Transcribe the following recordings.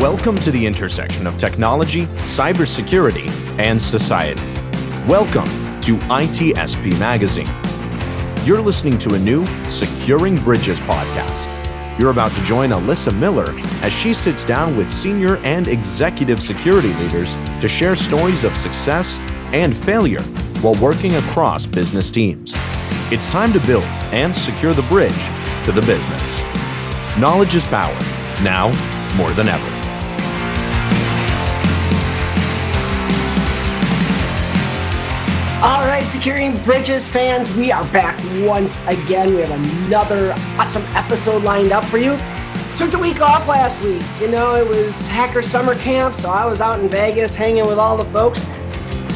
Welcome to the intersection of technology, cybersecurity, and society. Welcome to ITSP Magazine. You're listening to a new Securing Bridges podcast. You're about to join Alyssa Miller as she sits down with senior and executive security leaders to share stories of success and failure while working across business teams. It's time to build and secure the bridge to the business. Knowledge is power, now more than ever. All right, Securing Bridges fans, we are back once again. We have another awesome episode lined up for you. Took the week off last week. You know, it was Hacker Summer Camp, so I was out in Vegas hanging with all the folks.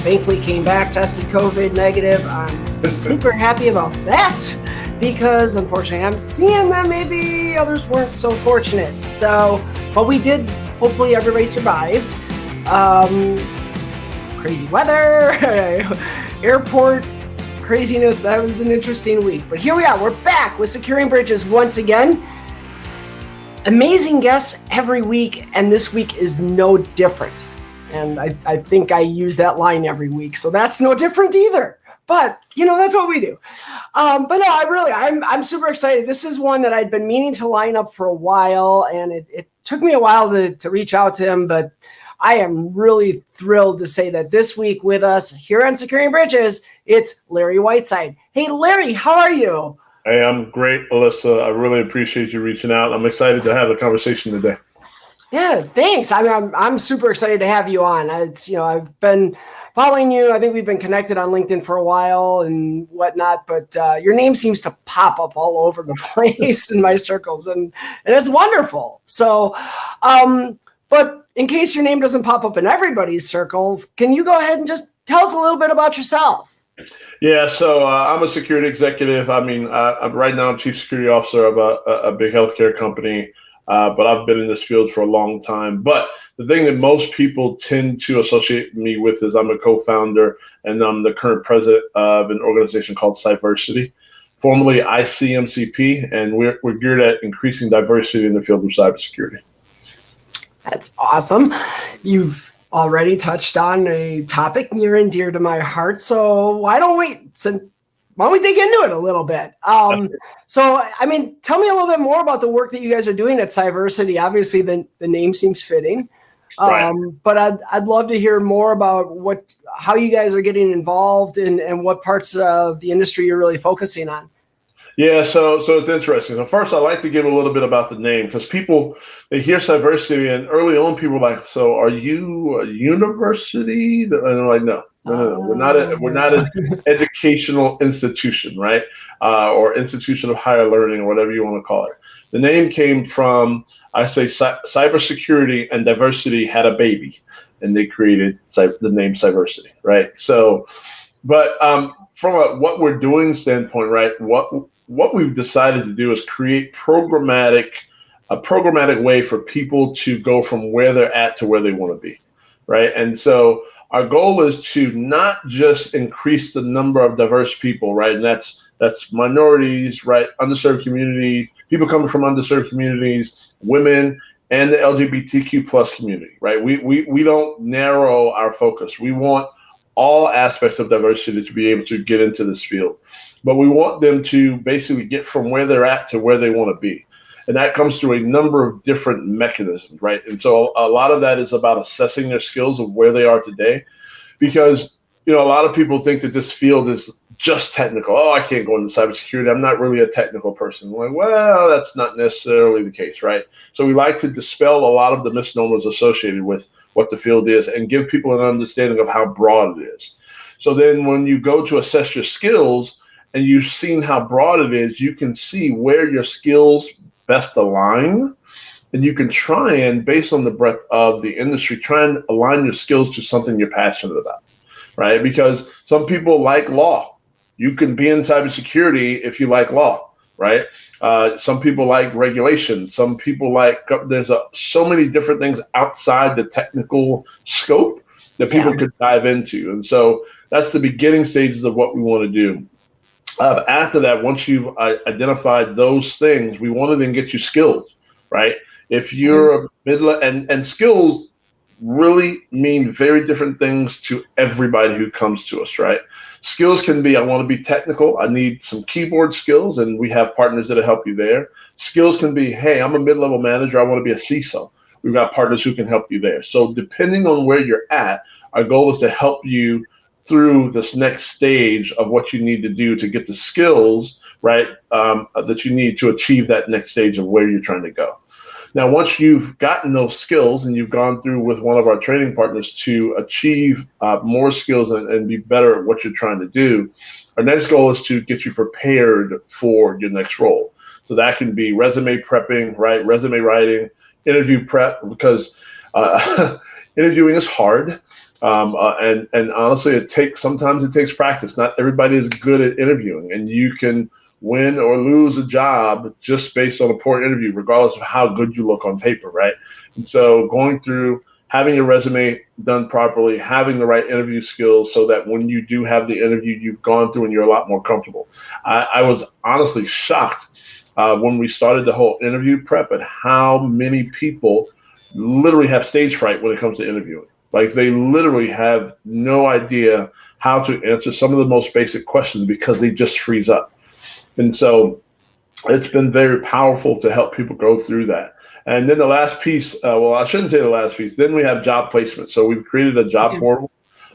Thankfully came back, tested COVID negative. I'm super happy about that because unfortunately I'm seeing that maybe others weren't so fortunate. So, but we did, hopefully everybody survived. Crazy weather, airport craziness. That was an interesting week. But here we are. We're back with Securing Bridges once again. Amazing guests every week, and this week is no different. And I think I use that line every week, so that's no different either. But, you know, that's what we do. But no, I'm super excited. This is one that I'd been meaning to line up for a while, and it took me a while to reach out to him, but I am really thrilled to say that this week with us here on Securing Bridges, it's Larry Whitseside. Hey, Larry, how are you? Hey, I'm great, Alyssa. I really appreciate you reaching out. I'm excited to have a conversation today. Yeah, thanks. I'm super excited to have you on. I've been following you. I think we've been connected on LinkedIn for a while and whatnot, but your name seems to pop up all over the place in my circles, and it's wonderful. So, but in case your name doesn't pop up in everybody's circles, can you go ahead and just tell us a little bit about yourself? Yeah, so I'm a security executive. Right now I'm chief security officer of a big healthcare company. But I've been in this field for a long time. But the thing that most people tend to associate me with is I'm a co-founder and I'm the current president of an organization called Cyversity, formerly ICMCP, and we're geared at increasing diversity in the field of cybersecurity. That's awesome. You've already touched on a topic near and dear to my heart. So why don't we dig into it a little bit? So, tell me a little bit more about the work that you guys are doing at Cyversity. Obviously, the name seems fitting, right. But I'd love to hear more about how you guys are getting involved and what parts of the industry you're really focusing on. Yeah, so it's interesting. So first, I'd like to give a little bit about the name because they hear Cyversity, and early on, people are like, "So, are you a university?" And I'm like, "No. We're not an educational institution, right? Or institution of higher learning, or whatever you want to call it." The name came from, I say, cybersecurity and diversity had a baby, and they created the name Cyversity, right? So, but from what we're doing standpoint, right? What we've decided to do is create a programmatic way for people to go from where they're at to where they want to be, right? And so our goal is to not just increase the number of diverse people, right? And that's minorities, right? Underserved communities, people coming from underserved communities, women, and the LGBTQ plus community, right? We don't narrow our focus. We want all aspects of diversity to be able to get into this field, but we want them to basically get from where they're at to where they want to be. And that comes through a number of different mechanisms, right? And so a lot of that is about assessing their skills of where they are today, because, you know, a lot of people think that this field is just technical. Oh, I can't go into cybersecurity. I'm not really a technical person. Like, well, that's not necessarily the case, right? So we like to dispel a lot of the misnomers associated with what the field is and give people an understanding of how broad it is. So then when you go to assess your skills and you've seen how broad it is, you can see where your skills best align, and you can try and, based on the breadth of the industry, try and align your skills to something you're passionate about, right? Because some people like law. You can be in cybersecurity if you like law, right? Some people like regulation. Some people there's so many different things outside the technical scope that people could dive into. And so that's the beginning stages of what we want to do. After that, once you've identified those things, we want to then get you skilled, right? If you're a and skills really mean very different things to everybody who comes to us, right? Skills can be, I want to be technical. I need some keyboard skills, and we have partners that'll help you there. Skills can be, hey, I'm a mid-level manager. I want to be a CISO. We've got partners who can help you there. So depending on where you're at, our goal is to help you through this next stage of what you need to do to get the skills, right, that you need to achieve that next stage of where you're trying to go. Now, once you've gotten those skills and you've gone through with one of our training partners to achieve more skills and be better at what you're trying to do, our next goal is to get you prepared for your next role. So that can be resume prepping, right? Resume writing, interview prep, because interviewing is hard. And honestly, sometimes it takes practice. Not everybody is good at interviewing, and you can win or lose a job just based on a poor interview, regardless of how good you look on paper, right? And so going through having your resume done properly, having the right interview skills so that when you do have the interview, you've gone through and you're a lot more comfortable. I was honestly shocked when we started the whole interview prep at how many people literally have stage fright when it comes to interviewing. Like they literally have no idea how to answer some of the most basic questions because they just freeze up. And so it's been very powerful to help people go through that. And then the last piece, well, I shouldn't say the last piece. Then we have job placement. So we've created a job portal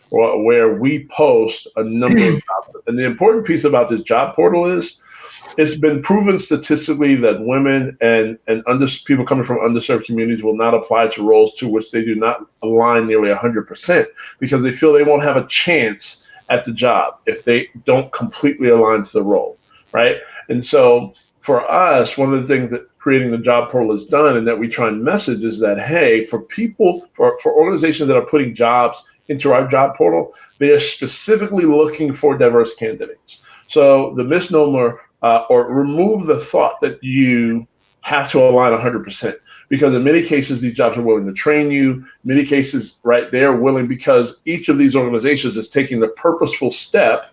where we post a number of jobs. And the important piece about this job portal is it's been proven statistically that women and people coming from underserved communities will not apply to roles to which they do not align nearly 100% because they feel they won't have a chance at the job if they don't completely align to the role. Right. And so for us, one of the things that creating the job portal has done and that we try and message is that, hey, for organizations that are putting jobs into our job portal, they are specifically looking for diverse candidates. So the misnomer or remove the thought that you have to align 100%, because in many cases, these jobs are willing to train you. In many cases, right, they are willing because each of these organizations is taking the purposeful step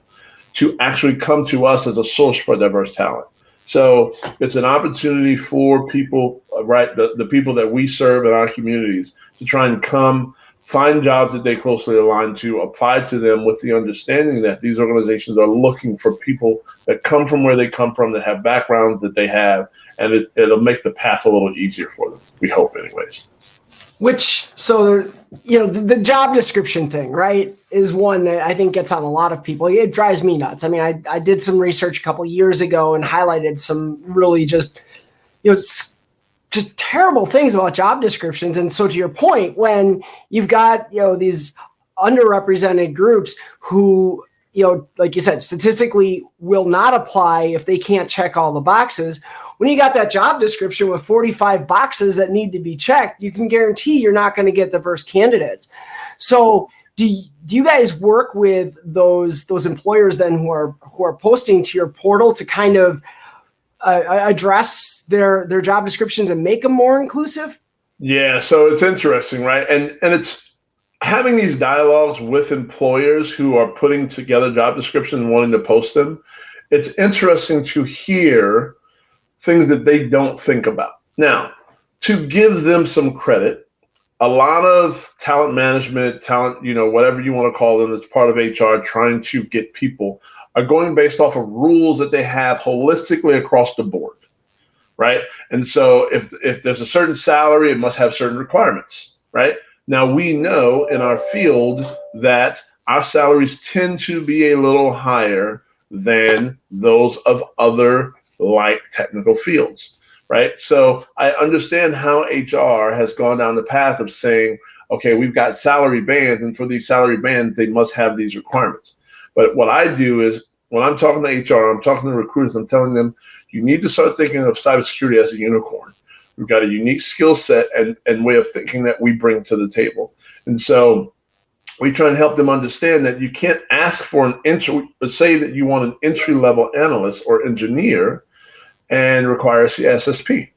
to actually come to us as a source for diverse talent. So it's an opportunity for people, right, the people that we serve in our communities to try and come find jobs that they closely align to, apply to them with the understanding that these organizations are looking for people that come from where they come from, that have backgrounds that they have, and it'll make the path a little easier for them, we hope anyways. The job description thing, right, is one that I think gets on a lot of people. It drives me nuts. I mean, I did some research a couple years ago and highlighted some really just terrible things about job descriptions. And so to your point, when you've got, these underrepresented groups who, like you said, statistically will not apply if they can't check all the boxes. When you got that job description with 45 boxes that need to be checked, you can guarantee you're not going to get diverse candidates. So do you guys work with those employers then who are posting to your portal to kind of address their job descriptions and make them more inclusive? Yeah, so it's interesting, right? And it's having these dialogues with employers who are putting together job descriptions and wanting to post them. It's interesting to hear things that they don't think about. Now, to give them some credit, a lot of talent management, whatever you want to call them, as part of HR, trying to get people are going based off of rules that they have holistically across the board, right? And so if there's a certain salary, it must have certain requirements, right? Now, we know in our field that our salaries tend to be a little higher than those of other like technical fields, right? So I understand how HR has gone down the path of saying, okay, we've got salary bands, and for these salary bands, they must have these requirements. But what I do is when I'm talking to HR, I'm talking to recruiters, I'm telling them, you need to start thinking of cybersecurity as a unicorn. We've got a unique skill set and way of thinking that we bring to the table. And so we try and help them understand that you can't ask for an entry, say that you want an entry-level analyst or engineer and require a CSSP.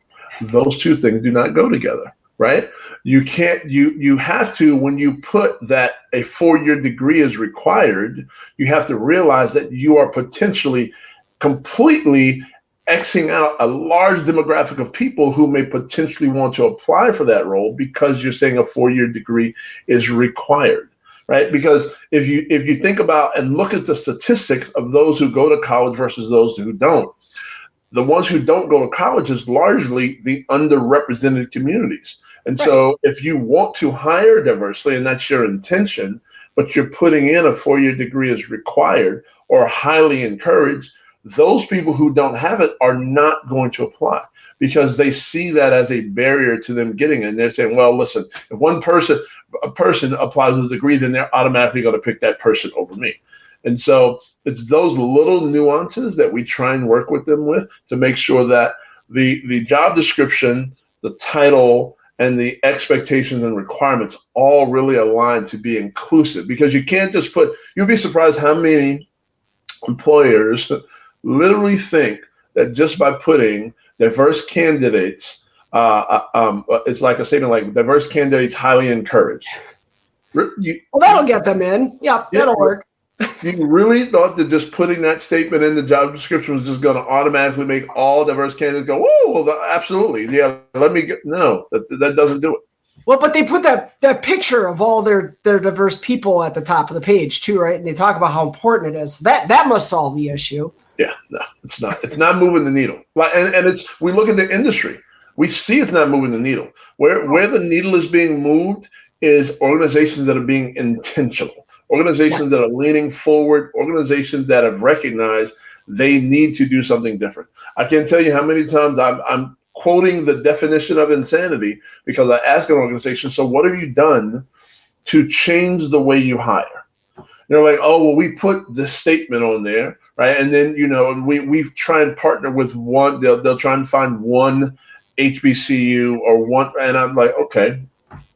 Those two things do not go together, right? You can't, you have to, when you put that a 4-year degree is required, you have to realize that you are potentially completely Xing out a large demographic of people who may potentially want to apply for that role because you're saying a 4-year degree is required, right? Because if you think about and look at the statistics of those who go to college versus those who don't, the ones who don't go to college is largely the underrepresented communities. And so if you want to hire diversely, and that's your intention, but you're putting in a 4-year degree as required or highly encouraged, those people who don't have it are not going to apply because they see that as a barrier to them getting it. And they're saying, well, listen, if a person applies with a degree, then they're automatically going to pick that person over me. And so it's those little nuances that we try and work with them with to make sure that the job description, the title, and the expectations and requirements all really align to be inclusive, because you can't just you'll be surprised how many employers literally think that just by putting diverse candidates, it's like a statement like diverse candidates highly encouraged. Well, that'll get them in. Yep, that'll work. You really thought that just putting that statement in the job description was just going to automatically make all diverse candidates go, "Oh, well, absolutely, yeah, let me get." No, that doesn't do it. Well, but they put that picture of all their diverse people at the top of the page too, right? And they talk about how important it is. That must solve the issue. Yeah, no, it's not. It's not moving the needle. And we look at the industry, we see it's not moving the needle. Where the needle is being moved is organizations that are being intentional, organizations that are leaning forward, organizations that have recognized they need to do something different. I can't tell you how many times I'm quoting the definition of insanity because I ask an organization, so what have you done to change the way you hire? They're like, oh, well, we put this statement on there, right? And then, we try and partner with one, they'll try and find one HBCU or one, and I'm like, okay,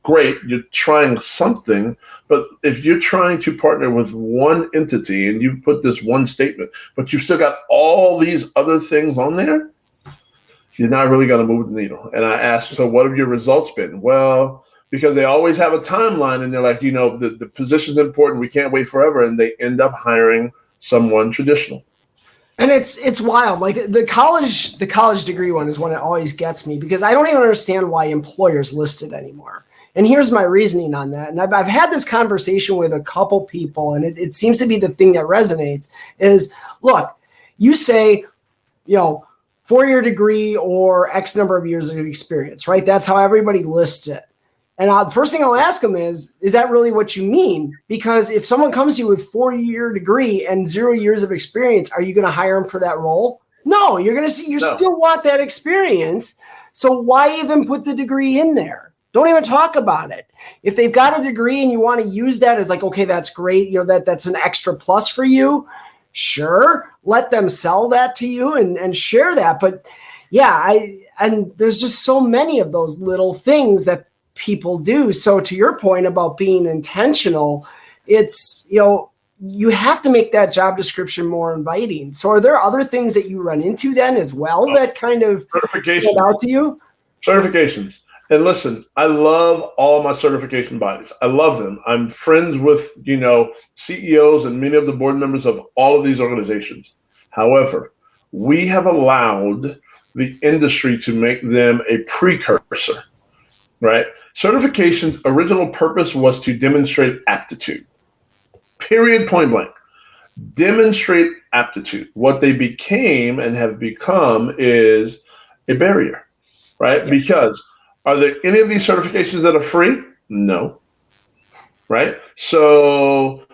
great, you're trying something, but if you're trying to partner with one entity and you put this one statement, but you've still got all these other things on there, you're not really going to move the needle. And I asked, so what have your results been? Well, because they always have a timeline and they're like, the position's important, we can't wait forever, and they end up hiring someone traditional. And it's wild. Like the college degree one is one that always gets me because I don't even understand why employers list it anymore. And here's my reasoning on that. And I've had this conversation with a couple people, and it seems to be the thing that resonates is, look, you say, 4-year degree or X number of years of experience, right? That's how everybody lists it. And the first thing I'll ask them is that really what you mean? Because if someone comes to you with 4-year degree and 0 years of experience, are you going to hire them for that role? No, you're going to see, still want that experience. So why even put the degree in there? Don't even talk about it. If they've got a degree and you want to use that as like, okay, that's great. That's an extra plus for you. Sure. Let them sell that to you and share that. But yeah, and there's just so many of those little things that people do. So to your point about being intentional, it's, you have to make that job description more inviting. So are there other things that you run into then as well that kind of stand out to you? Certifications. And listen, I love all my certification bodies. I love them. I'm friends with, CEOs and many of the board members of all of these organizations. However, we have allowed the industry to make them a precursor, right? Certification's original purpose was to demonstrate aptitude. Period, point blank. Demonstrate aptitude. What they became and have become is a barrier, right? Yeah. Because are there any of these certifications that are free? No. Right? So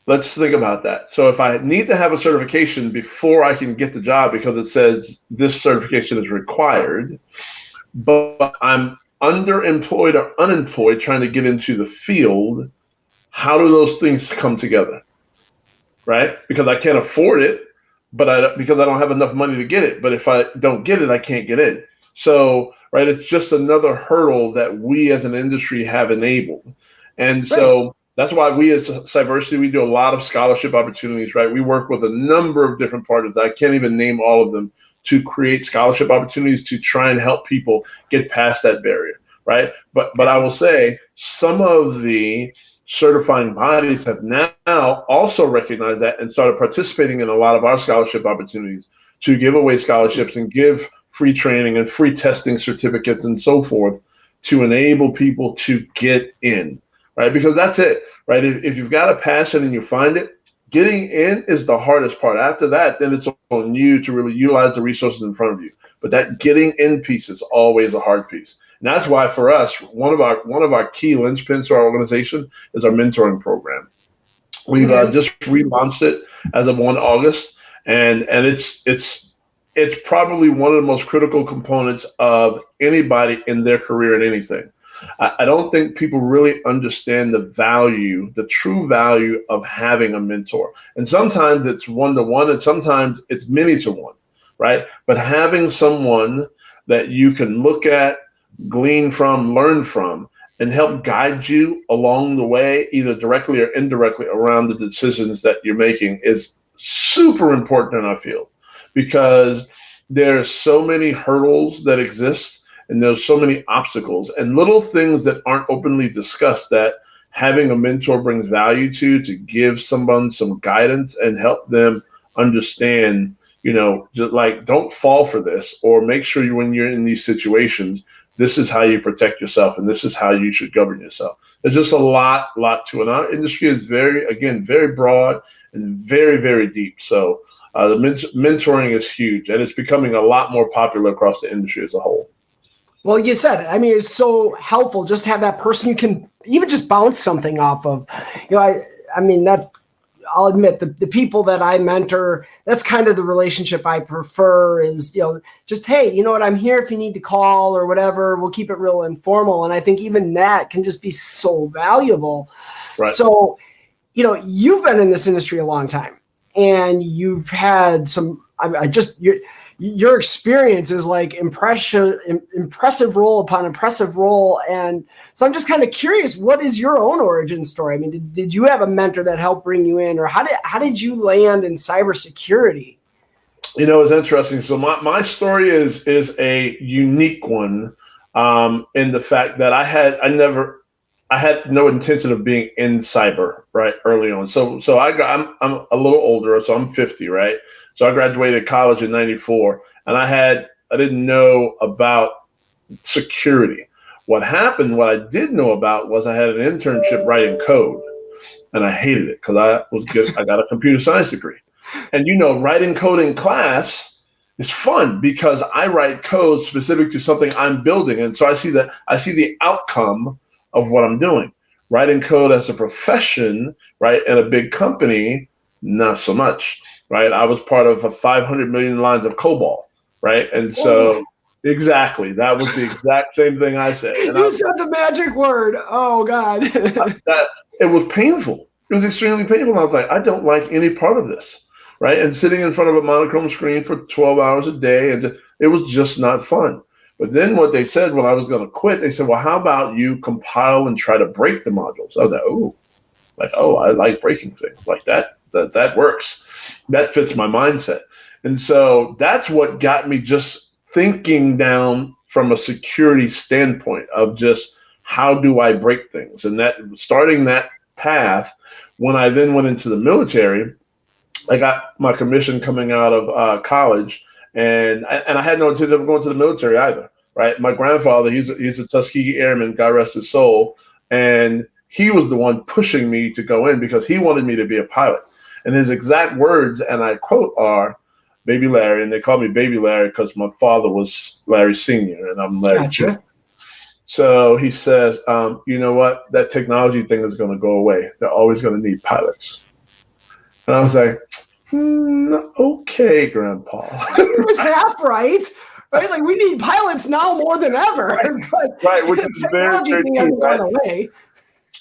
let's think about that. So if I need to have a certification before I can get the job because it says this certification is required, but I'm underemployed or unemployed trying to get into the field, how do those things come together? Right? Because I can't afford it, because I don't have enough money to get it. But if I don't get it, I can't get in. So right, it's just another hurdle that we as an industry have enabled. And so that's why we as Cyversity, we do a lot of scholarship opportunities, right? We work with a number of different partners. I can't even name all of them to create scholarship opportunities to try and help people get past that barrier, right? But I will say some of the certifying bodies have now also recognized that and started participating in a lot of our scholarship opportunities to give away scholarships and give free training and free testing certificates and so forth to enable people to get in, right? Because that's it, right? If you've got a passion and you find it, getting in is the hardest part. After that, then it's on you to really utilize the resources in front of you. But that getting in piece is always a hard piece. And that's why for us, one of our key linchpins to our organization is our mentoring program. We've just relaunched it as of 1 August, and it's probably one of the most critical components of anybody in their career in anything. I don't think people really understand the true value of having a mentor. And sometimes it's one-to-one, and sometimes it's many-to-one, right? But having someone that you can look at, glean from, learn from, and help guide you along the way, either directly or indirectly, around the decisions that you're making is super important in our field, because there's so many hurdles that exist, and there's so many obstacles and little things that aren't openly discussed that having a mentor brings value to give someone some guidance and help them understand, just like, don't fall for this, or make sure when you're in these situations, this is how you protect yourself and this is how you should govern yourself. There's just a lot to it. Our industry is very broad and very, very deep. So the mentoring is huge, and it's becoming a lot more popular across the industry as a whole. Well, you said it. I mean, it's so helpful just to have that person you can even just bounce something off of. I mean, I'll admit the people that I mentor, that's kind of the relationship I prefer is, just, hey, you know what, I'm here if you need to call or whatever. We'll keep it real informal. And I think even that can just be so valuable. Right. So, you've been in this industry a long time, and you've had some, your experience is like impressive role upon impressive role. And so I'm just kind of curious, what is your own origin story? I mean, did you have a mentor that helped bring you in, or how did you land in cybersecurity? It's interesting. So my story is a unique one in the fact that I had no intention of being in cyber right early on. So I'm a little older, so I'm 50, right? So I graduated college in '94, and I didn't know about security. What I did know about was I had an internship writing code, and I hated it because I got a computer science degree. And writing code in class is fun because I write code specific to something I'm building, and so I see the outcome of what I'm doing. Writing code as a profession, right, in a big company, not so much. Right, I was part of 500 million lines of COBOL, right, and so exactly that was the exact same thing I said. And you said the magic word. Oh God, it was painful. It was extremely painful. And I was like, I don't like any part of this, right? And sitting in front of a monochrome screen for 12 hours a day, and it was just not fun. But then what they said when I was going to quit, they said, well, how about you compile and try to break the modules? I was like, I like breaking things like that. That works. That fits my mindset. And so that's what got me just thinking down from a security standpoint of just how do I break things? And that starting that path, when I then went into the military, I got my commission coming out of college, and I had no intention of going to the military either, right? My grandfather, he's a Tuskegee Airman, God rest his soul, and he was the one pushing me to go in because he wanted me to be a pilot. And his exact words, and I quote, are, "Baby Larry," and they call me Baby Larry because my father was Larry Sr. and I'm Larry Jr. So he says, you know what? That technology thing is going to go away. They're always going to need pilots. And I was like, okay, Grandpa. It was half right? Like, we need pilots now more than ever. Right, which is very, very true, right? Gone away.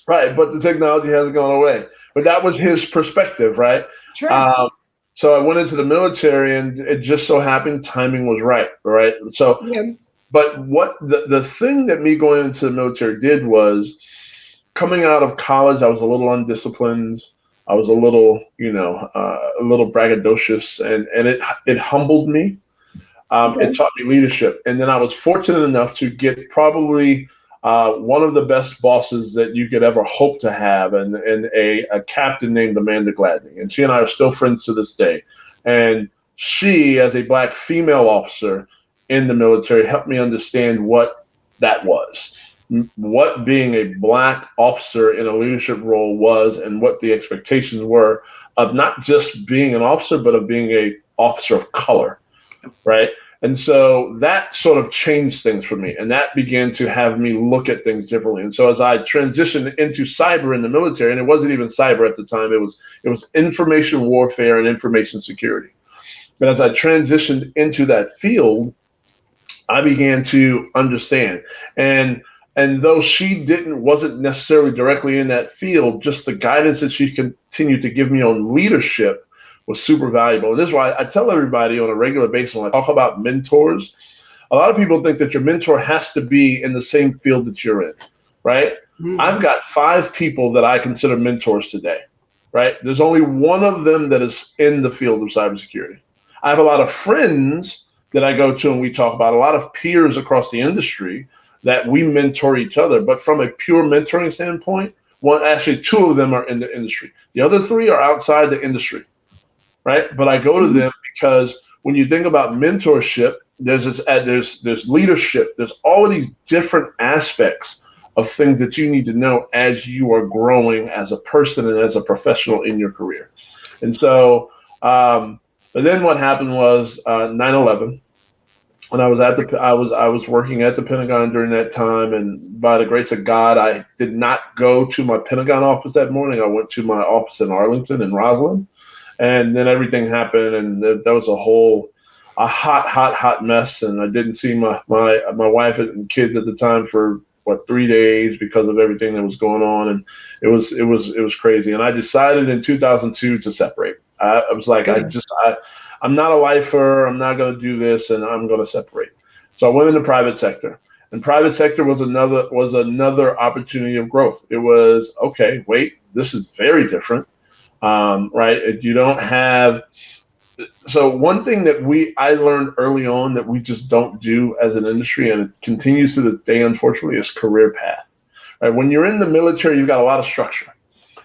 Right, but the technology hasn't gone away. But that was his perspective, right? Sure. So I went into the military, and it just so happened timing was right? So, but what the thing that me going into the military did was, coming out of college, I was a little undisciplined. I was a little, a little braggadocious, and it humbled me. It taught me leadership, and then I was fortunate enough to get probably one of the best bosses that you could ever hope to have, and a captain named Amanda Gladney. And she and I are still friends to this day. And she, as a black female officer in the military, helped me understand what that was, what being a black officer in a leadership role was, and what the expectations were of not just being an officer, but of being a officer of color, right? And so that sort of changed things for me, and that began to have me look at things differently. And so as I transitioned into cyber in the military, and it wasn't even cyber at the time, it was information warfare and information security. But as I transitioned into that field, I began to understand. And though she wasn't necessarily directly in that field, just the guidance that she continued to give me on leadership was super valuable. And this is why I tell everybody on a regular basis when I talk about mentors, a lot of people think that your mentor has to be in the same field that you're in, right? Mm-hmm. I've got 5 people that I consider mentors today, right? There's only one of them that is in the field of cybersecurity. I have a lot of friends that I go to and we talk about, a lot of peers across the industry that we mentor each other. But from a pure mentoring standpoint, 2 of them are in the industry. The other 3 are outside the industry. Right, but I go to them because when you think about mentorship, there's leadership, there's all of these different aspects of things that you need to know as you are growing as a person and as a professional in your career. And so, but then what happened was 9/11. When I was working at the Pentagon during that time, and by the grace of God, I did not go to my Pentagon office that morning. I went to my office in Arlington and Roslyn. And then everything happened, and that was a hot mess. And I didn't see my wife and kids at the time for 3 days because of everything that was going on, and it was crazy. And I decided in 2002 to separate. I was like, I'm not a lifer. I'm not going to do this, and I'm going to separate. So I went into private sector, and private sector was another opportunity of growth. It was okay. Wait, this is very different. Right? You don't have. So one thing that I learned early on that we just don't do as an industry, and it continues to this day, unfortunately, is career path. Right? When you're in the military, you've got a lot of structure.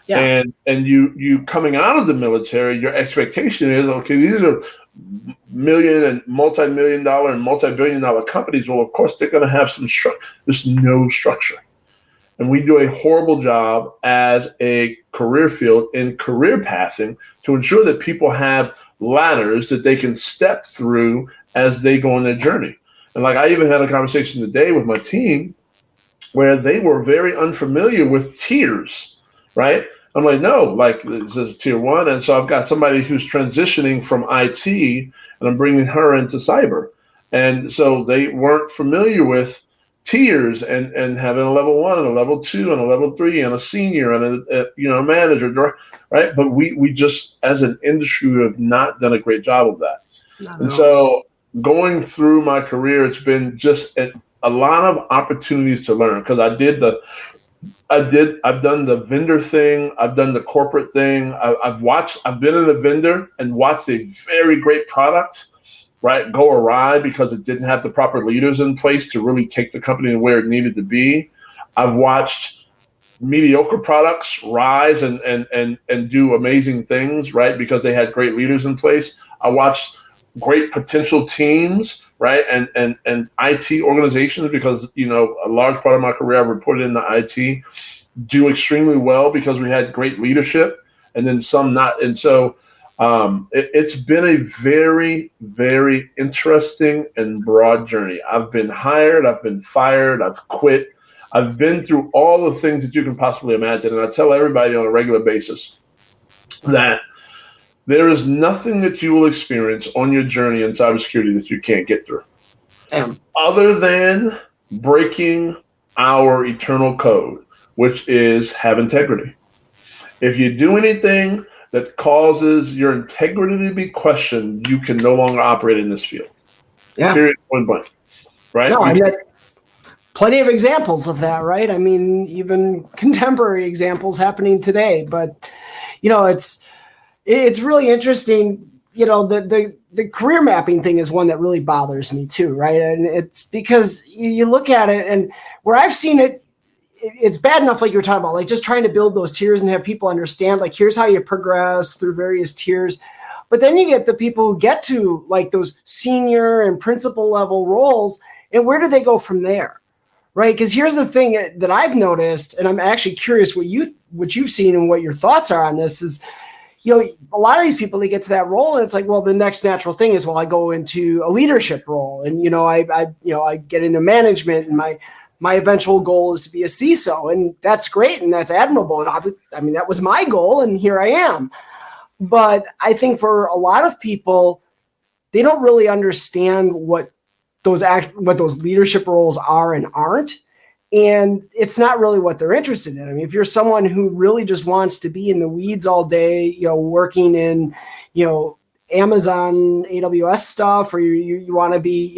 Yeah. And you coming out of the military, your expectation is, okay, these are million and multi-million dollar and multi-billion dollar companies. Well, of course, they're going to have some structure. There's no structure. And we do a horrible job as a career field in career pathing to ensure that people have ladders that they can step through as they go on their journey. And like I even had a conversation today with my team where they were very unfamiliar with tiers, right? I'm like, no, like this is tier 1. And so I've got somebody who's transitioning from IT and I'm bringing her into cyber. And so they weren't familiar with tiers and having a level 1 and a level 2 and a level 3 and a senior and a manager, right? But we just, as an industry, have not done a great job of that. And so going through my career, it's been just a lot of opportunities to learn, because I've done the vendor thing, I've done the corporate thing, I've been in a vendor and watched a very great product, right, go awry because it didn't have the proper leaders in place to really take the company to where it needed to be. I've watched mediocre products rise and do amazing things, right, because they had great leaders in place. I watched great potential teams, right, and IT organizations, because, a large part of my career I reported in the IT, do extremely well because we had great leadership, and then some not. And so it's been a very, very interesting and broad journey. I've been hired, I've been fired, I've quit. I've been through all the things that you can possibly imagine. And I tell everybody on a regular basis that there is nothing that you will experience on your journey in cybersecurity that you can't get through. Other than breaking our eternal code, which is have integrity. If you do anything that causes your integrity to be questioned, you can no longer operate in this field. Yeah. Period, point blank. Right? No, I mean, plenty of examples of that, right? I mean, even contemporary examples happening today. But, it's really interesting. The career mapping thing is one that really bothers me too, right? And it's because you look at it, and where I've seen it, it's bad enough, like you're talking about, like just trying to build those tiers and have people understand, like, here's how you progress through various tiers. But then you get the people who get to like those senior and principal level roles, and where do they go from there? Right? Because here's the thing that I've noticed, and I'm actually curious what you've seen and what your thoughts are on this is, a lot of these people, they get to that role and it's like, well, the next natural thing is, well, I go into a leadership role and, I get into management, and my eventual goal is to be a CISO, and that's great. And that's admirable. And that was my goal, and here I am. But I think for a lot of people, they don't really understand what those leadership roles are and aren't. And it's not really what they're interested in. I mean, if you're someone who really just wants to be in the weeds all day, working in, Amazon AWS stuff, or you want to be,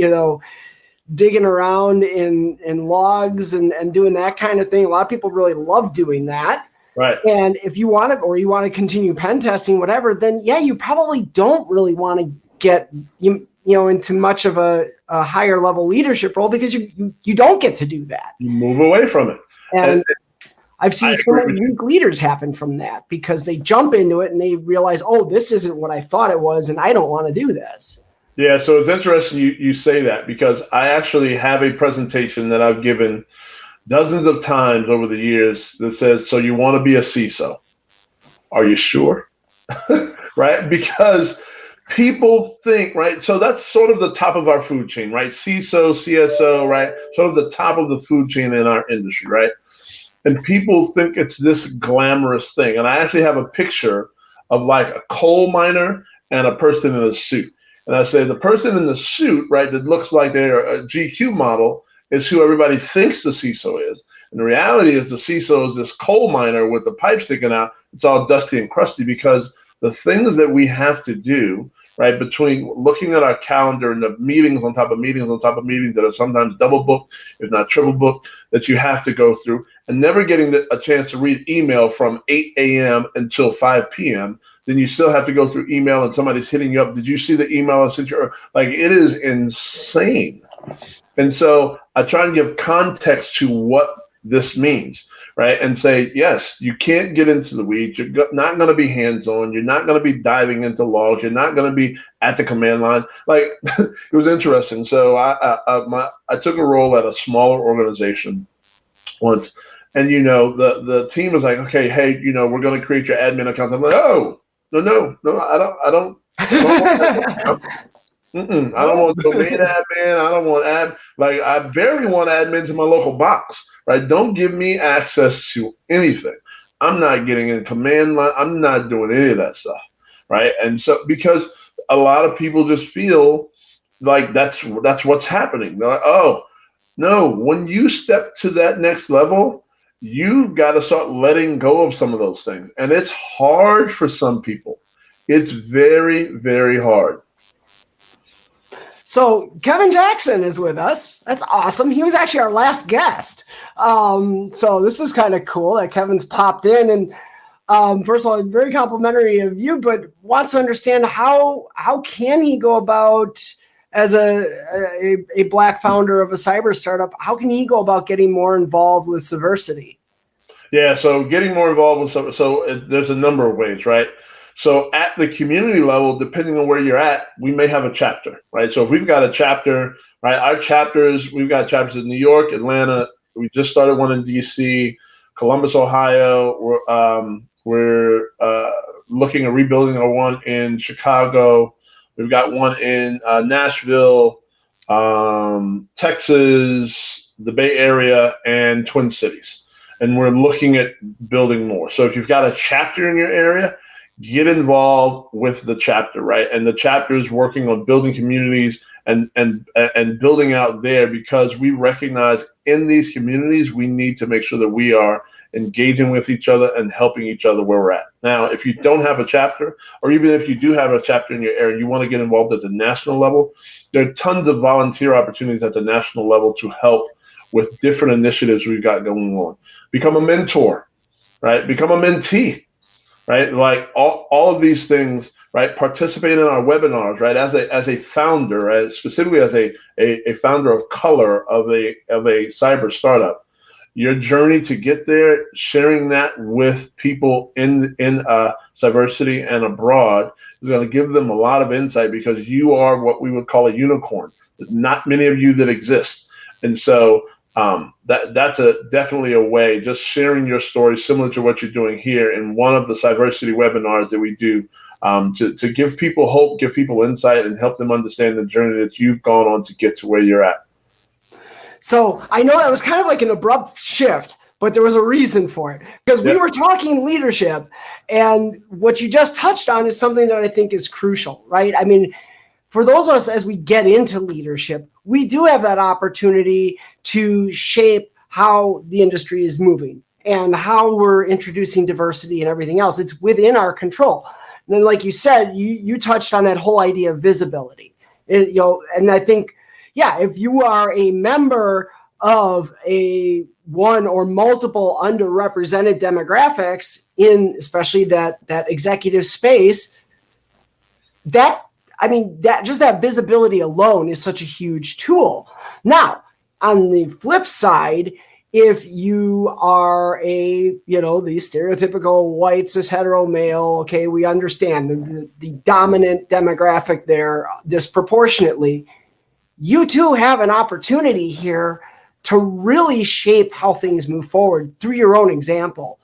digging around in logs and doing that kind of thing. A lot of people really love doing that. Right. And if you want to, or you want to continue pen testing, whatever, then yeah, you probably don't really want to get into much of a higher level leadership role, because you don't get to do that. You move away from it. And I've seen so many weak leaders happen from that, because they jump into it and they realize, oh, this isn't what I thought it was, and I don't want to do this. Yeah, so it's interesting you say that, because I actually have a presentation that I've given dozens of times over the years that says, so you want to be a CISO? Are you sure? Right? Because people think, right? So that's sort of the top of our food chain, right? CISO, CSO, right? Sort of the top of the food chain in our industry, right? And people think it's this glamorous thing. And I actually have a picture of like a coal miner and a person in a suit. And I say the person in the suit, right, that looks like they're a GQ model is who everybody thinks the CISO is. And the reality is the CISO is this coal miner with the pipe sticking out. It's all dusty and crusty, because the things that we have to do, right, between looking at our calendar and the meetings on top of meetings on top of meetings that are sometimes double booked, if not triple booked, that you have to go through, and never getting a chance to read email from 8 a.m. until 5 p.m., then you still have to go through email and somebody's hitting you up. Did you see the email I sent you? Like, it is insane. And so I try and give context to what this means, right? And say, yes, you can't get into the weeds. You're not going to be hands-on. You're not going to be diving into logs. You're not going to be at the command line. Like, it was interesting. So I took a role at a smaller organization once, and the team was like, okay, hey, we're going to create your admin account. I'm like, oh, no, I don't I don't want domain admin. I don't want I barely want admins in my local box, right? Don't give me access to anything. I'm not getting in command line. I'm not doing any of that stuff, right? And so, because a lot of people just feel like that's what's happening. They're like, oh, no, when you step to that next level, you've got to start letting go of some of those things. And it's hard for some people. It's very, very hard. So Kevin Jackson is with us. That's awesome. He was actually our last guest. So this is kind of cool that Kevin's popped in. And first of all, very complimentary of you, but wants to understand how can he go about, as a Black founder of a cyber startup, how can he go about getting more involved with Cyversity? Yeah, so getting more involved with there's a number of ways, right? So at the community level, depending on where you're at, we may have a chapter, right? So if we've got a chapter, right? We've got chapters in New York, Atlanta. We just started one in DC, Columbus, Ohio. We're looking at rebuilding a one in Chicago. We've got one in Nashville, Texas, the Bay Area, and Twin Cities. And we're looking at building more. So if you've got a chapter in your area, get involved with the chapter, right? And the chapter is working on building communities and building out there, because we recognize in these communities, we need to make sure that we are engaging with each other and helping each other where we're at. Now, if you don't have a chapter, or even if you do have a chapter in your area, you want to get involved at the national level, there are tons of volunteer opportunities at the national level to help with different initiatives we've got going on. Become a mentor, right? Become a mentee. Right, like all of these things, right? Participate in our webinars, right? As a founder, right? Specifically as a founder of color of a cyber startup, your journey to get there, sharing that with people in Cyversity and abroad is going to give them a lot of insight because you are what we would call a unicorn. There's not many of you that exist. And so that's definitely a way, just sharing your story similar to what you're doing here in one of the Cyversity webinars that we do to give people hope, give people insight, and help them understand the journey that you've gone on to get to where you're at. So I know that was kind of like an abrupt shift, but there was a reason for it because we were talking leadership, and what you just touched on is something that I think is crucial, right? I mean, for those of us as we get into leadership, we do have that opportunity to shape how the industry is moving and how we're introducing diversity and everything else. It's within our control. And then, like you said, you touched on that whole idea of visibility. And I think, if you are a member of a one or multiple underrepresented demographics in especially that executive space, that visibility alone is such a huge tool. Now, on the flip side, if you are the stereotypical white cis hetero male, okay, we understand the dominant demographic there disproportionately. You too have an opportunity here to really shape how things move forward through your own example.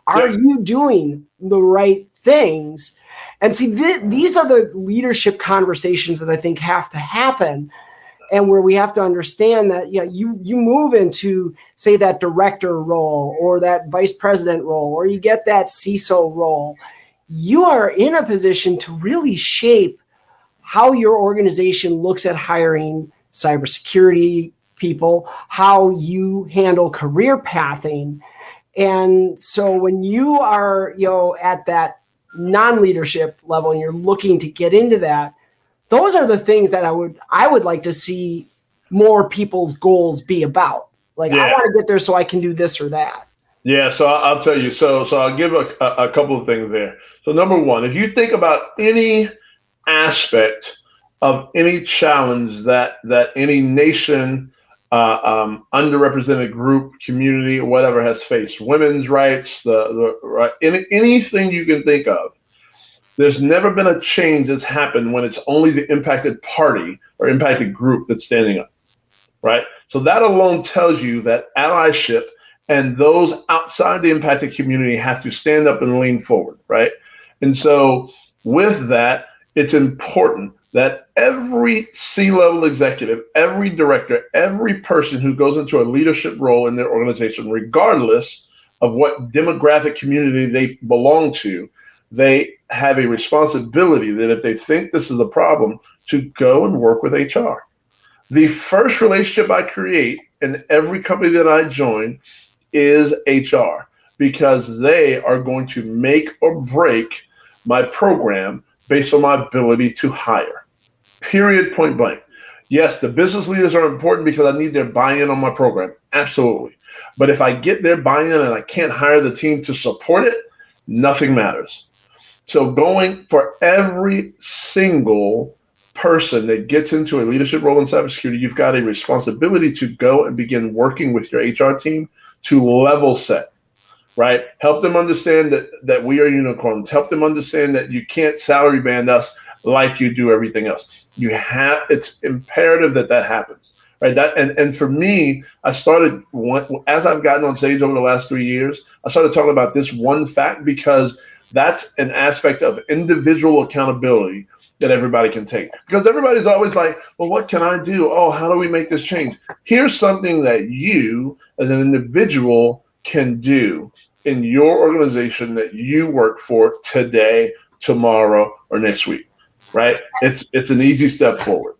Are you doing the right things? And see, these are the leadership conversations that I think have to happen, and where we have to understand that you move into, say, that director role or that vice president role, or you get that CISO role. You are in a position to really shape how your organization looks at hiring cybersecurity people, how you handle career pathing. And so when you are, at that non-leadership level and you're looking to get into that, those are the things that I would like to see more people's goals be about. Like, I want to get there so I can do this or that. Yeah. So I'll tell you. So I'll give a couple of things there. So number one, if you think about any aspect of any challenge that any nation, underrepresented group, community, or whatever has faced, women's rights, the right, anything you can think of, there's never been a change that's happened when it's only the impacted party or impacted group that's standing up, right? So that alone tells you that allyship and those outside the impacted community have to stand up and lean forward, right? And so with that, it's important that every C-level executive, every director, every person who goes into a leadership role in their organization, regardless of what demographic community they belong to, they have a responsibility that if they think this is a problem, to go and work with HR. The first relationship I create in every company that I join is HR, because they are going to make or break my program based on my ability to hire. Period, point blank. Yes, the business leaders are important because I need their buy-in on my program. Absolutely. But if I get their buy-in and I can't hire the team to support it, nothing matters. So going for every single person that gets into a leadership role in cybersecurity, you've got a responsibility to go and begin working with your HR team to level set, right? Help them understand that we are unicorns. Help them understand that you can't salary band us like you do everything else. It's imperative that happens, right? And for me, I started, as I've gotten on stage over the last 3 years, I started talking about this one fact because that's an aspect of individual accountability that everybody can take. Because everybody's always like, well, what can I do? Oh, how do we make this change? Here's something that you as an individual can do in your organization that you work for today, tomorrow, or next week, right? It's an easy step forward.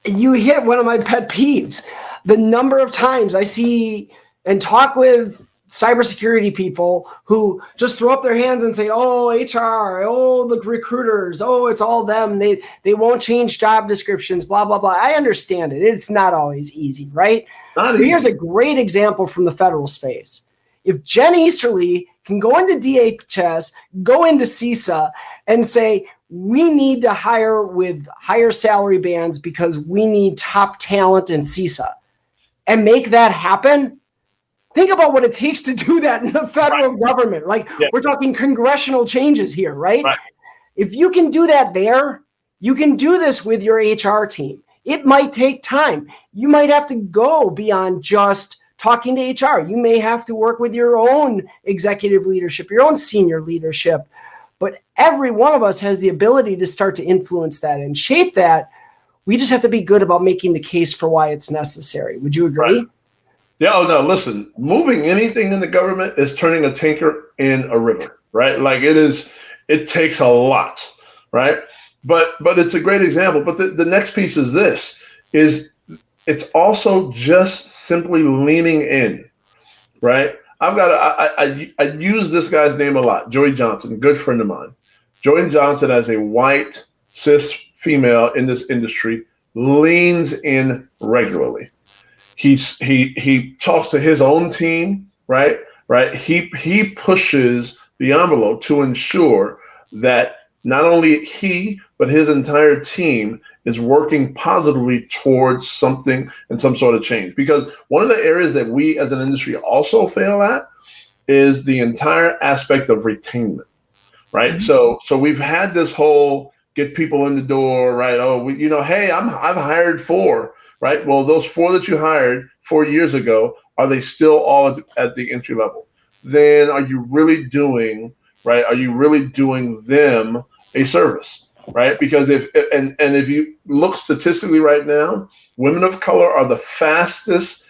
You hit one of my pet peeves. The number of times I see and talk with cybersecurity people who just throw up their hands and say, oh, HR, oh, the recruiters, oh, it's all them. They won't change job descriptions, blah, blah, blah. I understand it. It's not always easy, right? But here's a great example from the federal space. If Jen Easterly can go into DHS, go into CISA, and say, we need to hire with higher salary bands because we need top talent in CISA, and make that happen, think about what it takes to do that in the federal government. Like, we're talking congressional changes here, right? If you can do that there, you can do this with your HR team. It might take time. You might have to go beyond just talking to HR. You may have to work with your own executive leadership, your own senior leadership. But every one of us has the ability to start to influence that and shape that. We just have to be good about making the case for why it's necessary. Would you agree? Right. Yeah, oh no, listen, moving anything in the government is turning a tanker in a river, right? Like it takes a lot, right? But it's a great example. But the next piece is this, is it's also just simply leaning in, right? I use this guy's name a lot, Joey Johnson, good friend of mine. Joey Johnson, as a white, cis female in this industry, leans in regularly. He talks to his own team, right? He pushes the envelope to ensure that not only he but his entire team is working positively towards something and some sort of change. Because one of the areas that we as an industry also fail at is the entire aspect of retainment, right? Mm-hmm. So we've had this whole get people in the door, right? Oh, hey, I've hired 4. Right. Well, those 4 that you hired 4 years ago, are they still all at the entry level? Then are you really doing right? Are you really doing them a service? Right. Because if you look statistically right now, women of color are the fastest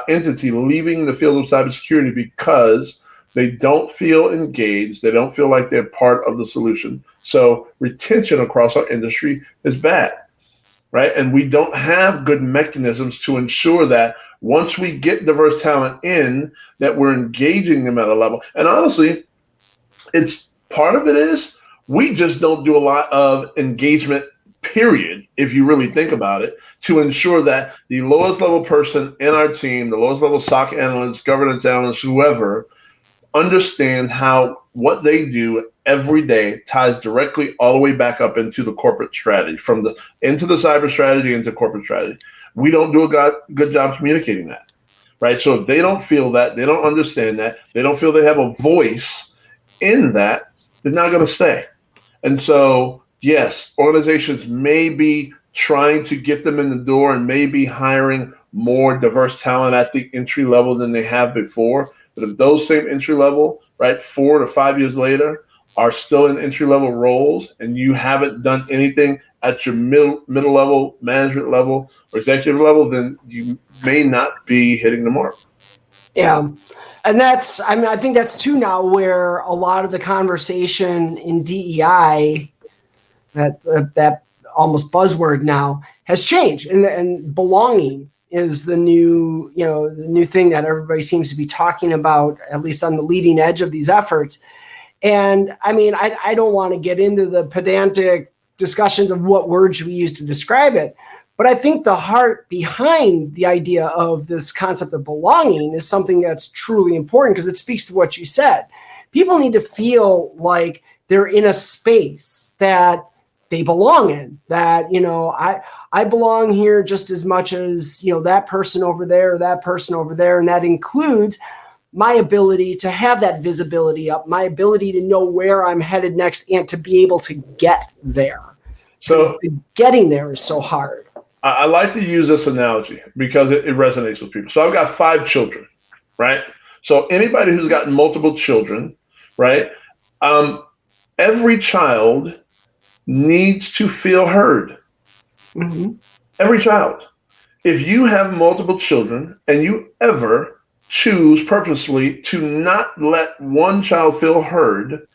entity leaving the field of cybersecurity because they don't feel engaged. They don't feel like they're part of the solution. So retention across our industry is bad. Right. And we don't have good mechanisms to ensure that once we get diverse talent in, that we're engaging them at a level. And honestly, it's part of it is we just don't do a lot of engagement, period, if you really think about it, to ensure that the lowest level person in our team, the lowest level SOC analyst, governance analyst, whoever, understand how what they do every day ties directly all the way back up into the corporate strategy, into the cyber strategy, into corporate strategy. We don't do a good job communicating that, right? So if they don't feel that, they don't understand that, they don't feel they have a voice in that, they're not going to stay. And so, yes, organizations may be trying to get them in the door and maybe hiring more diverse talent at the entry level than they have before. But if those same entry level, right, 4 to 5 years later, are still in entry level roles, and you haven't done anything at your middle level, management level, or executive level, then you may not be hitting the mark. Yeah. And I think that's too now where a lot of the conversation in DEI, that almost buzzword now, has changed. And belonging is the new thing that everybody seems to be talking about, at least on the leading edge of these efforts. And I mean, I don't want to get into the pedantic discussions of what words should we use to describe it. But I think the heart behind the idea of this concept of belonging is something that's truly important because it speaks to what you said. People need to feel like they're in a space that they belong in, that, I belong here just as much as, that person over there or that person over there. And that includes my ability to have that visibility up, my ability to know where I'm headed next and to be able to get there. So getting there is so hard. I like to use this analogy because it resonates with people. So I've got 5 children, right? So anybody who's got multiple children, right? Every child needs to feel heard. Mm-hmm. Every child. If you have multiple children and you ever choose purposely to not let one child feel heard,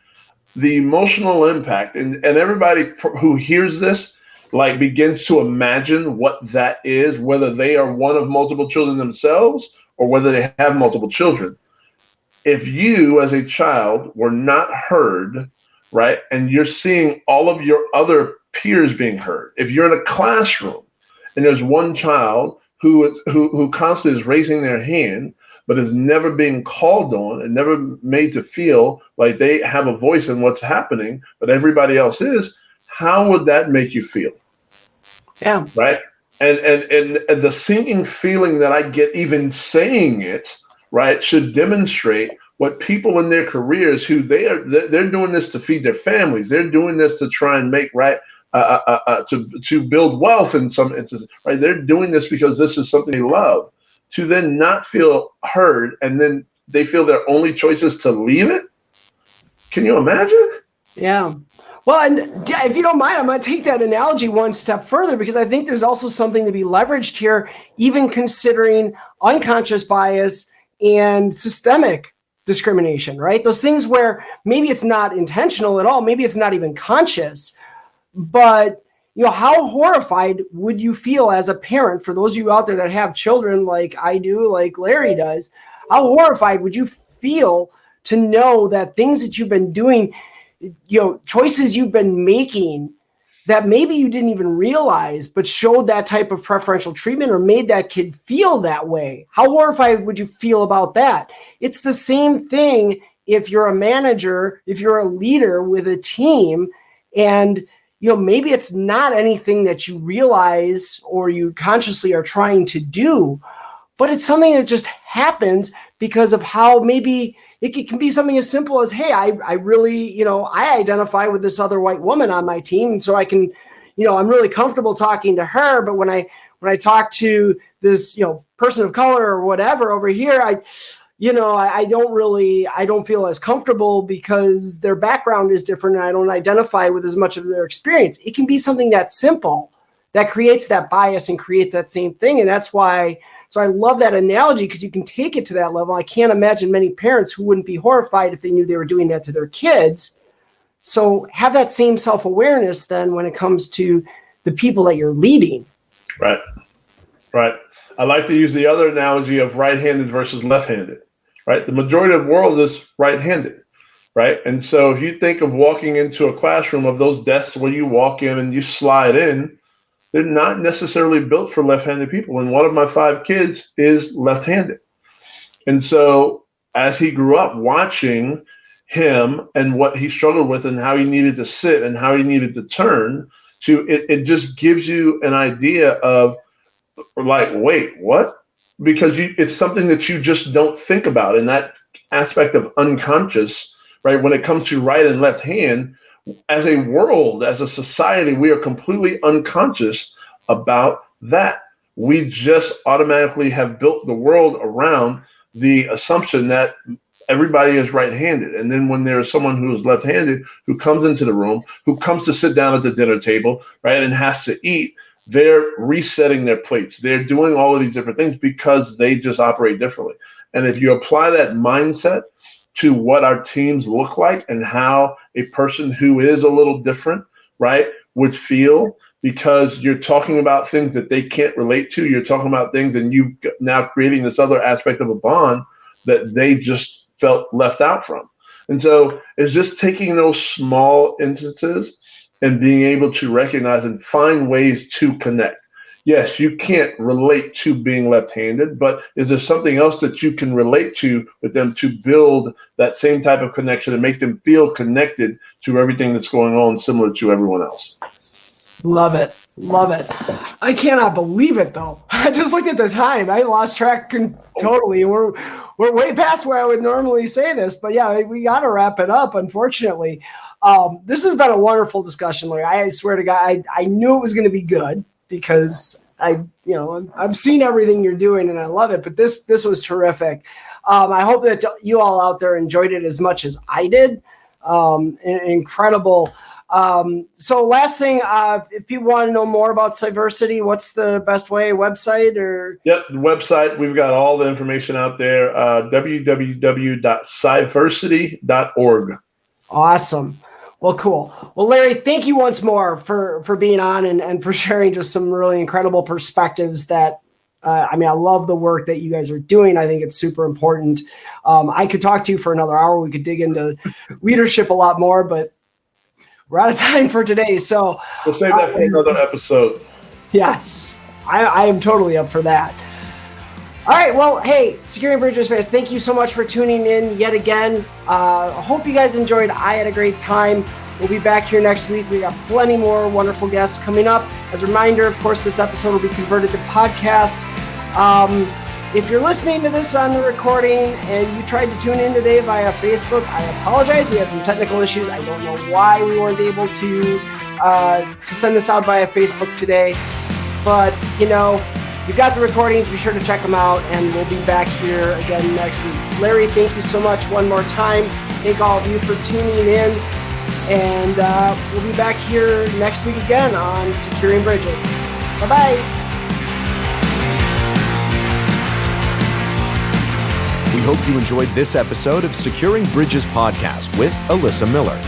the emotional impact, and everybody who hears this, like, begins to imagine what that is, whether they are one of multiple children themselves or whether they have multiple children. If you as a child were not heard, right, and you're seeing all of your other peers being heard, if you're in a classroom and there's one child who constantly is raising their hand but is never being called on and never made to feel like they have a voice in what's happening, but everybody else is, how would that make you feel? Yeah. Right? And the sinking feeling that I get even saying it, right, should demonstrate what people in their careers who they're doing this to feed their families. They're doing this to try and make to build wealth in some instances, right? They're doing this because this is something they love. To then not feel heard, and then they feel their only choice is to leave it. Can you imagine? Yeah. Well, and if you don't mind, I'm going to take that analogy one step further, because I think there's also something to be leveraged here, even considering unconscious bias and systemic discrimination, right? Those things where maybe it's not intentional at all, maybe it's not even conscious, but how horrified would you feel as a parent, for those of you out there that have children like I do, like Larry does, how horrified would you feel to know that things that you've been doing, choices you've been making that maybe you didn't even realize, but showed that type of preferential treatment or made that kid feel that way? How horrified would you feel about that? It's the same thing if you're a manager, if you're a leader with a team, and maybe it's not anything that you realize or you consciously are trying to do, but it's something that just happens because of how maybe it can be something as simple as, hey, I really, I identify with this other white woman on my team. And so I can, I'm really comfortable talking to her. But when I talk to this, person of color or whatever over here, I don't feel as comfortable because their background is different and I don't identify with as much of their experience. It can be something that simple that creates that bias and creates that same thing. And that's why, so I love that analogy, because you can take it to that level. I can't imagine many parents who wouldn't be horrified if they knew they were doing that to their kids. So have that same self-awareness then when it comes to the people that you're leading. Right. I like to use the other analogy of right-handed versus left-handed, right? The majority of the world is right-handed, right? And so if you think of walking into a classroom, of those desks where you walk in and you slide in, they're not necessarily built for left-handed people. And one of my 5 kids is left-handed. And so as he grew up, watching him and what he struggled with and how he needed to sit and how he needed to turn, it just gives you an idea of, like, wait, what? Because it's something that you just don't think about in that aspect of unconscious, right? When it comes to right and left hand, as a world, as a society, we are completely unconscious about that. We just automatically have built the world around the assumption that everybody is right-handed. And then when there is someone who is left-handed who comes into the room, who comes to sit down at the dinner table, right, and has to eat, they're resetting their plates. They're doing all of these different things because they just operate differently. And if you apply that mindset to what our teams look like and how a person who is a little different, right, would feel, because you're talking about things that they can't relate to. You're talking about things and you now creating this other aspect of a bond that they just felt left out from. And so it's just taking those small instances and being able to recognize and find ways to connect. Yes, you can't relate to being left-handed, but is there something else that you can relate to with them to build that same type of connection and make them feel connected to everything that's going on, similar to everyone else? Love it. I cannot believe it, though. I just looked at the time. I lost track totally. We're way past where I would normally say this, but yeah, we got to wrap it up, unfortunately. This has been a wonderful discussion, Larry. I swear to God, I knew it was going to be good, because I've seen everything you're doing and I love it, but this was terrific. I hope that you all out there enjoyed it as much as I did. Incredible. So last thing, if people want to know more about Cyversity, what's the best way? Website or? Yep, the website. We've got all the information out there. www.cyversity.org. Awesome. Well, cool. Well, Larry, thank you once more for being on and for sharing just some really incredible perspectives that, I love the work that you guys are doing. I think it's super important. I could talk to you for another hour. We could dig into leadership a lot more, but we're out of time for today. So we'll save that for another episode. Yes, I am totally up for that. All right, well, hey, Securing Bridges fans, thank you so much for tuning in yet again. I hope you guys enjoyed. I had a great time. We'll be back here next week. We got plenty more wonderful guests coming up. As a reminder, of course, this episode will be converted to podcast. If you're listening to this on the recording and you tried to tune in today via Facebook, I apologize. We had some technical issues. I don't know why we weren't able to send this out via Facebook today. But, you've got the recordings. Be sure to check them out, and we'll be back here again next week. Larry, thank you so much one more time. Thank all of you for tuning in. And we'll be back here next week again on Securing Bridges. Bye-bye. We hope you enjoyed this episode of Securing Bridges podcast with Alyssa Miller.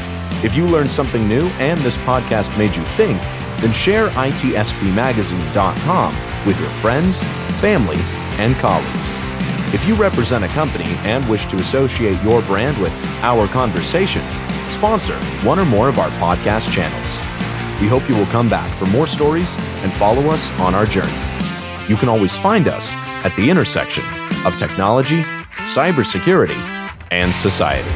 If you learned something new and this podcast made you think, then share itspmagazine.com with your friends, family, and colleagues. If you represent a company and wish to associate your brand with our conversations, sponsor one or more of our podcast channels. We hope you will come back for more stories and follow us on our journey. You can always find us at the intersection of technology, cybersecurity, and society.